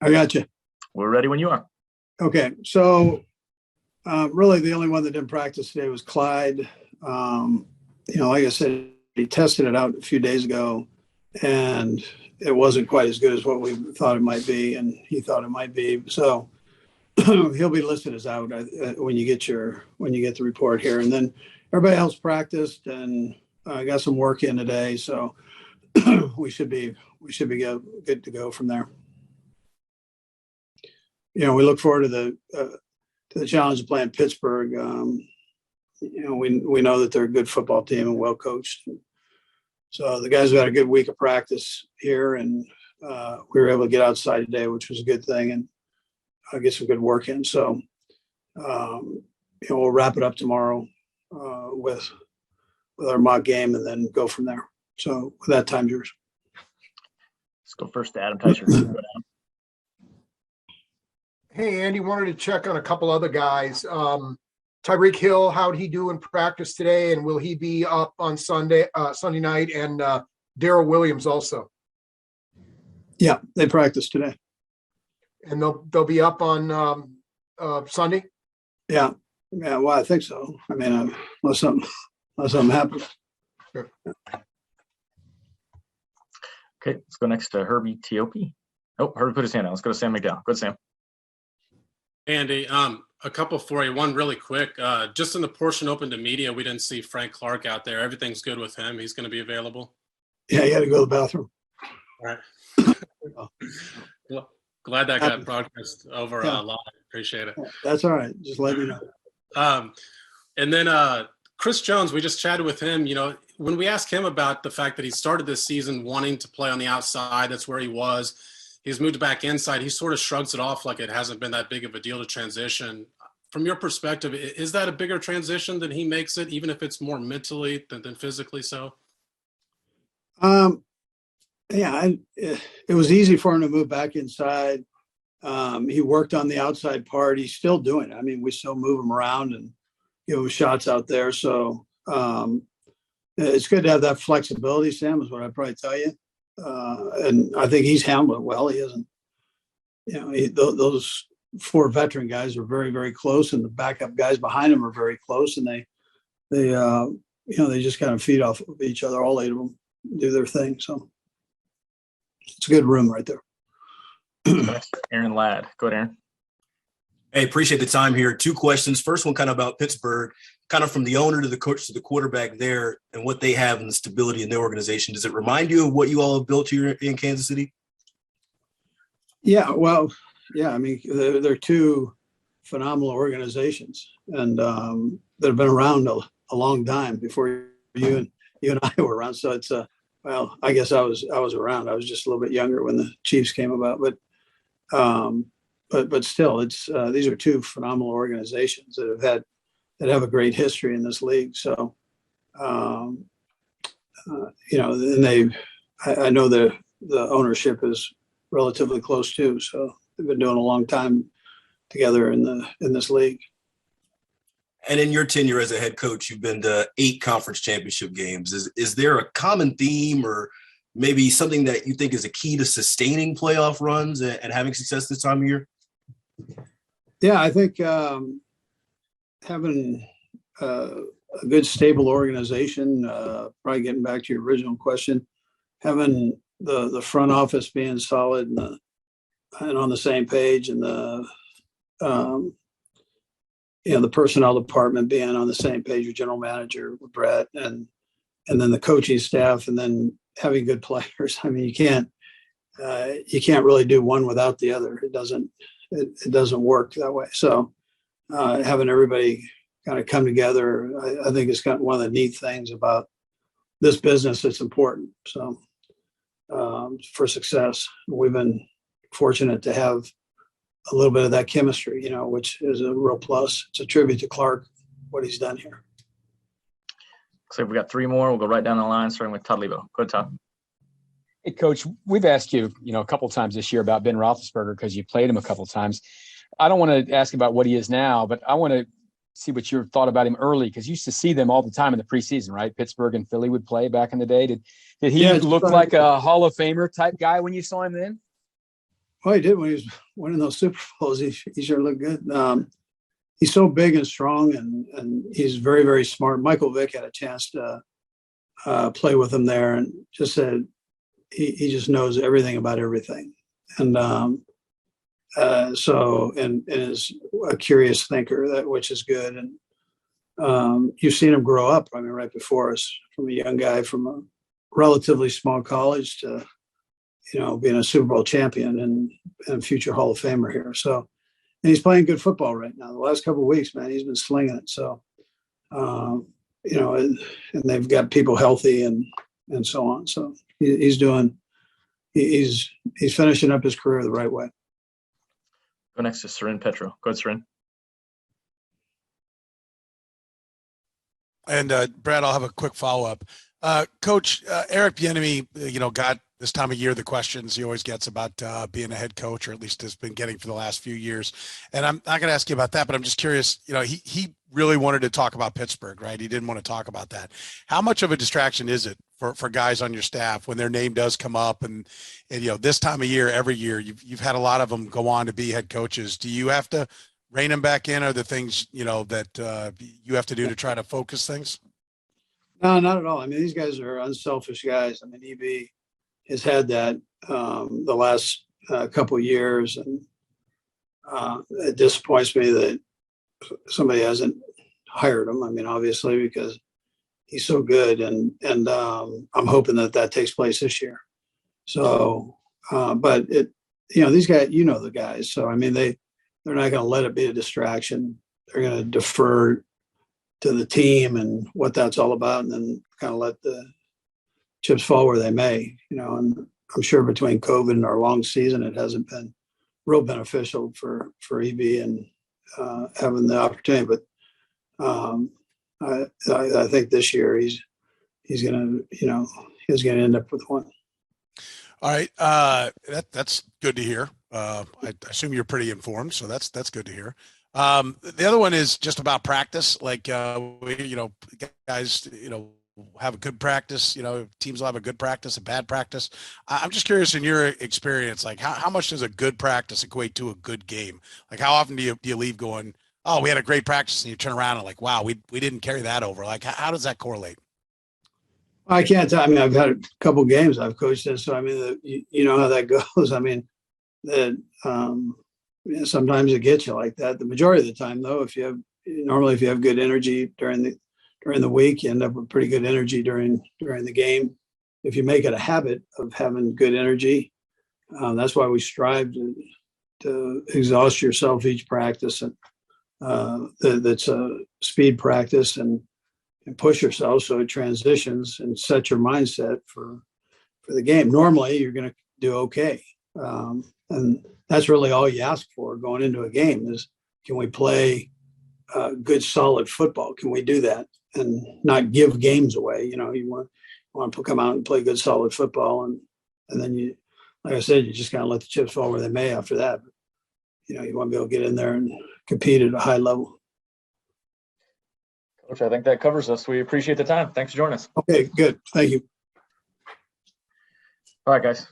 I got you. We're ready when you are. Okay, so really the only one that didn't practice today was Clyde. Like I said, he tested it out a few days ago, and it wasn't quite as good as what we thought it might be, and he thought it might be. So he'll be listed as out when you get the report here, and then everybody else practiced and got some work in today. So we should be good to go from there. We look forward to the challenge of playing Pittsburgh. We know that they're a good football team and well coached. So the guys have had a good week of practice here, and we were able to get outside today, which was a good thing, and get some good work in. So we'll wrap it up tomorrow with our mock game, and then go from there. So with that, time's yours. Let's go first to Adam Teicher. Hey, Andy, wanted to check on a couple other guys. Tyreek Hill, how'd he do in practice today, and will he be up on Sunday night? And Darrell Williams also. Yeah, they practiced today, and they'll be up on Sunday. Yeah. Well, I think so. I mean, unless something happens. Sure. Okay, let's go next to Herbie Teope. Oh, Herbie put his hand out. Let's go to Sam McDowell. Go ahead, Sam. Andy, a couple for you. One really quick. Just in the portion open to media, we didn't see Frank Clark out there. Everything's good with him. He's going to be available. Yeah, he had to go to the bathroom. All right. Glad that got broadcast over live. Appreciate it. That's all right. Just let me know. And then Chris Jones, we just chatted with him. When we asked him about the fact that he started this season wanting to play on the outside, that's where he was. He's moved back inside. He sort of shrugs it off like it hasn't been that big of a deal to transition. From your perspective, is that a bigger transition than he makes it, even if it's more mentally than physically so? Yeah, it was easy for him to move back inside. He worked on the outside part. He's still doing it. I mean, we still move him around and give him shots out there. So it's good to have that flexibility, Sam, is what I'd probably tell you. And I think he's handled it well. He hasn't, those four veteran guys are very, very close, and the backup guys behind him are very close, and they just kind of feed off of each other. All eight of them do their thing. So it's a good room right there. Aaron Ladd. Go ahead, Aaron. Hey, appreciate the time here. Two questions. First one kind of about Pittsburgh, kind of from the owner to the coach to the quarterback there and what they have and the stability in their organization. Does it remind you of what you all have built here in Kansas City? Yeah, well, yeah. I mean, they're two phenomenal organizations, and that have been around a long time before you and I were around. So it's well, I guess I was around. I was just a little bit younger when the Chiefs came about, but still, it's these are two phenomenal organizations that have a great history in this league. So, and I know the ownership is relatively close too. So they've been doing a long time together in this league. And in your tenure as a head coach, you've been to 8 conference championship games. Is there a common theme or maybe something that you think is a key to sustaining playoff runs and having success this time of year? Yeah, I think having a good, stable organization, probably getting back to your original question, having the front office being solid and on the same page, and the personnel department being on the same page with general manager, with Brett, and then the coaching staff, and then having good players. I mean, you can't really do one without the other. It doesn't work that way. So having everybody kind of come together, I think is kind of one of the neat things about this business that's important. So for success, we've been fortunate to have a little bit of that chemistry, which is a real plus. It's a tribute to Clark, what he's done here. Looks like we got 3 more. We'll go right down the line, starting with Todd Lebo. Go ahead, Todd. Hey, Coach, we've asked you, a couple of times this year about Ben Roethlisberger because you played him a couple of times. I don't want to ask about what he is now, but I want to see what your thought about him early, because you used to see them all the time in the preseason, right? Pittsburgh and Philly would play back in the day. Did he look like a Hall of Famer type guy when you saw him then? Well, he did when he was winning those Super Bowls. He sure looked good. He's so big and strong, and he's very, very smart. Michael Vick had a chance to play with him there, and just said he just knows everything about everything, and and is a curious thinker, which is good. And you've seen him grow up. I mean, right before us, from a young guy from a relatively small college to being a Super Bowl champion and future Hall of Famer here. So, and he's playing good football right now. The last couple of weeks, man, he's been slinging it. So, and they've got people healthy and so on. So he's finishing up his career the right way. Go next to Seren Petro. Go ahead, Seren. And Brad, I'll have a quick follow-up. Coach Eric Bieniemy, got this time of year the questions he always gets about being a head coach, or at least has been getting for the last few years. And I'm not going to ask you about that, but I'm just curious. He really wanted to talk about Pittsburgh, right? He didn't want to talk about that. How much of a distraction is it for guys on your staff when their name does come up? And this time of year, every year, you've had a lot of them go on to be head coaches. Do you have to rein them back in? Are there things that you have to do to try to focus things? No, not at all. I mean, these guys are unselfish guys. I mean, EB has had that the last couple of years, and it disappoints me that somebody hasn't hired him. I mean, obviously, because he's so good, and I'm hoping that takes place this year. So, but these guys, the guys. So, I mean, they're not going to let it be a distraction. They're going to defer to the team and what that's all about, and then kind of let the chips fall where they may, and I'm sure between COVID and our long season, it hasn't been real beneficial for EB and having the opportunity. But I think this year he's going to end up with one. All right. That's good to hear. I assume you're pretty informed, so that's good to hear. The other one is just about practice. Like, guys, have a good practice, teams will have a good practice, a bad practice. I'm just curious, in your experience, like how much does a good practice equate to a good game? Like, how often do you leave going, oh, we had a great practice, and you turn around and like, wow, we didn't carry that over. Like, how does that correlate? I can't tell. I mean, I've had a couple of games I've coached in, so I mean, you know how that goes. I mean, that sometimes it gets you like that. The majority of the time, though, if you have good energy during the week, you end up with pretty good energy during the game. If you make it a habit of having good energy, that's why we strive to exhaust yourself each practice, and that's a speed practice, and push yourself so it transitions and set your mindset for the game. Normally, you're going to do okay, and that's really all you ask for going into a game is, can we play good, solid football? Can we do that and not give games away? You want to come out and play good, solid football, and then you, like I said, you just kind of let the chips fall where they may after that. But, you want to be able to get in there and compete at a high level. Coach, I think that covers us. We appreciate the time. Thanks for joining us. Okay, good. Thank you. All right, guys.